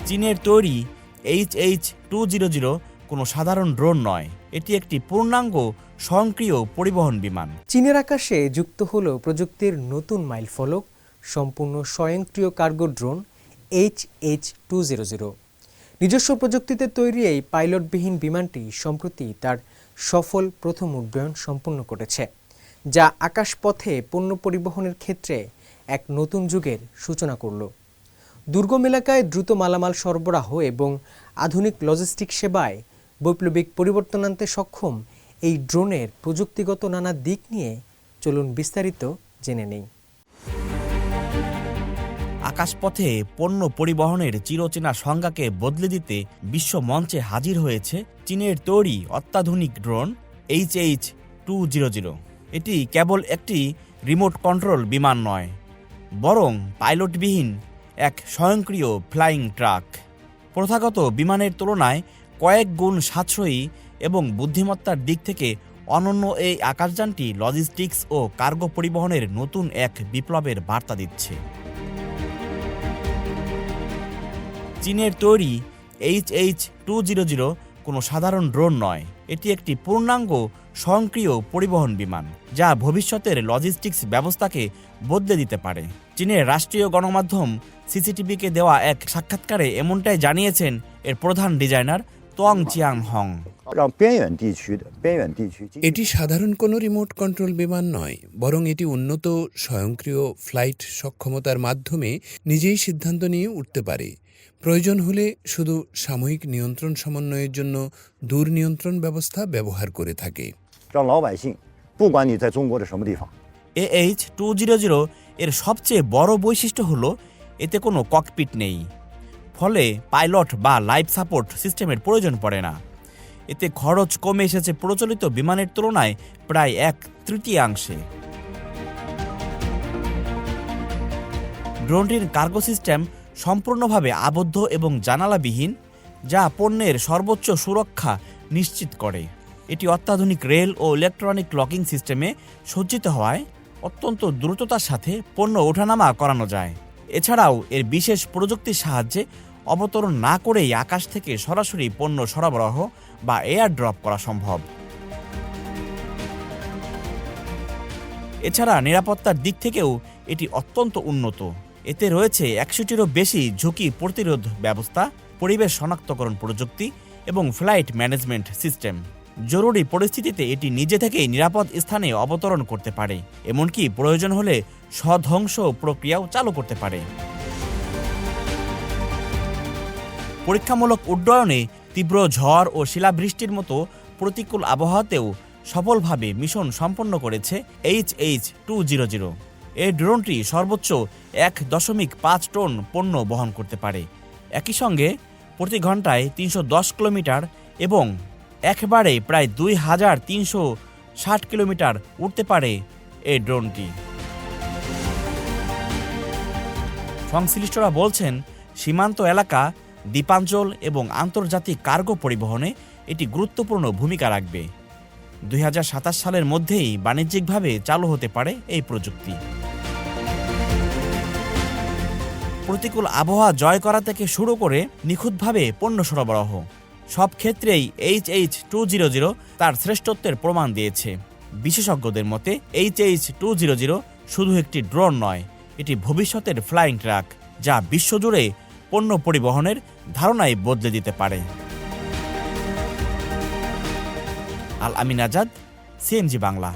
চীনের তৈরি HH-200 কোনো সাধারণ ড্রোন নয়, এটি একটি পূর্ণাঙ্গ স্বয়ংক্রিয় পরিবহন বিমান। চীনের আকাশে যুক্ত হলো প্রযুক্তির নতুন মাইলফলক, সম্পূর্ণ স্বয়ংক্রিয় কার্গো ড্রোন HH-200। নিজস্ব প্রযুক্তিতে তৈরি এই পাইলটবিহীন বিমানটি সম্প্রতি তার সফল প্রথম উড্ডয়ন সম্পন্ন করেছে, যা আকাশপথে পণ্য পরিবহনের ক্ষেত্রে এক নতুন যুগের সূচনা করল। দুর্গম এলাকায় দ্রুত মালামাল সরবরাহ এবং আধুনিক লজিস্টিক সেবায় বৈপ্লবিক পরিবর্তন আনতে সক্ষম এই ড্রোনের প্রযুক্তিগত নানা দিক নিয়ে চলুন বিস্তারিত জেনে নেই। আকাশপথে পণ্য পরিবহনের চিরচেনা সংজ্ঞাকে বদলে দিতে বিশ্ব মঞ্চে হাজির হয়েছে চীনের তৈরি অত্যাধুনিক ড্রোন HH-200। এটি কেবল একটি রিমোট কন্ট্রোল বিমান নয়, বরং পাইলটবিহীন এক স্বয়ংক্রিয় ফ্লাইং ট্রাক। প্রথাগত বিমানের তুলনায় কয়েক গুণ সাশ্রয়ী এবং বুদ্ধিমত্তার দিক থেকে অনন্য এই আকাশযানটি লজিস্টিক্স ও কার্গো পরিবহনের নতুন এক বিপ্লবের বার্তা দিচ্ছে। চীনের তৈরি HH-200 কোনো সাধারণ ড্রোন নয়, এটি একটি পূর্ণাঙ্গ স্বয়ংক্রিয় পরিবহন বিমান, যা ভবিষ্যতের লজিস্টিক্স ব্যবস্থাকে বদলে দিতে পারে। চীনের রাষ্ট্রীয় গণমাধ্যম সিসিটিভিকে দেওয়া এক সাক্ষাৎকারে এমনটাই জানিয়েছেন এর প্রধান ডিজাইনার তোয়াং চিয়াংহং। এটি সাধারণ কোনো রিমোট কন্ট্রোল বিমান নয়, বরং এটি উন্নত স্বয়ংক্রিয় ফ্লাইট সক্ষমতার মাধ্যমে নিজেই সিদ্ধান্ত নিয়ে উঠতে পারে। প্রয়োজন হলে শুধু সাময়িক নিয়ন্ত্রণ সমন্বয়ের জন্য দূর নিয়ন্ত্রণ ব্যবস্থা ব্যবহার করে থাকে। HH-200 এর সবচেয়ে বড় বৈশিষ্ট্য হলো এতে কোনো ককপিট নেই, ফলে পাইলট বা লাইফ সাপোর্ট সিস্টেমের প্রয়োজন পড়ে না। এতে খরচ কমে এসেছে প্রচলিত বিমানের তুলনায় প্রায় 1/3। ড্রোনটির কার্গো সিস্টেম সম্পূর্ণভাবে আবদ্ধ এবং জানালাবিহীন, যা পণ্যের সর্বোচ্চ সুরক্ষা নিশ্চিত করে। এটি অত্যাধুনিক রেল ও ইলেকট্রনিক লকিং সিস্টেমে সজ্জিত হওয়ায় অত্যন্ত দ্রুততার সাথে পণ্য ওঠানামা করানো যায়। এছাড়াও এর বিশেষ প্রযুক্তির সাহায্যে অবতরণ না করেই আকাশ থেকে সরাসরি পণ্য সরবরাহ বা এয়ার ড্রপ করা সম্ভব। এছাড়া নিরাপত্তার দিক থেকেও এটি অত্যন্ত উন্নত। এতে রয়েছে 100টিরও বেশি ঝুঁকি প্রতিরোধ ব্যবস্থা, পরিবেশ শনাক্তকরণ প্রযুক্তি এবং ফ্লাইট ম্যানেজমেন্ট সিস্টেম। জরুরি পরিস্থিতিতে এটি নিজে থেকেই নিরাপদ স্থানে অবতরণ করতে পারে, এমনকি প্রয়োজন হলে স্বধ্বংস প্রক্রিয়াও চালু করতে পারে। পরীক্ষামূলক উড্ডয়নে তীব্র ঝড় ও শিলাবৃষ্টির মতো প্রতিকূল আবহাওয়াতেও সফলভাবে মিশন সম্পন্ন করেছে HH-200। এই ড্রোনটি সর্বোচ্চ 1.5 টন পণ্য বহন করতে পারে। একই সঙ্গে প্রতি ঘন্টায় 310 কিলোমিটার এবং একবারে প্রায় 2360 কিলোমিটার উড়তে পারে এই ড্রোনটি। সংশ্লিষ্টরা বলছেন, সীমান্ত এলাকা, দ্বীপাঞ্চল এবং আন্তর্জাতিক কার্গো পরিবহনে এটি গুরুত্বপূর্ণ ভূমিকা রাখবে। 2027 সালের মধ্যেই বাণিজ্যিকভাবে চালু হতে পারে এই প্রযুক্তি। প্রতিকূল আবহাওয়া জয় করা থেকে শুরু করে নিখুঁতভাবে পণ্য সরবরাহ, সব ক্ষেত্রেই HH-200 তার শ্রেষ্ঠত্বের প্রমাণ দিয়েছে। বিশেষজ্ঞদের মতে HH-200 শুধু একটি ড্রোন নয়, এটি ভবিষ্যতের ফ্লাইং ট্রাক, যা বিশ্বজুড়ে পণ্য পরিবহনের ধারণাই বদলে দিতে পারে। আল আমিন আজাদ, CMG বাংলা।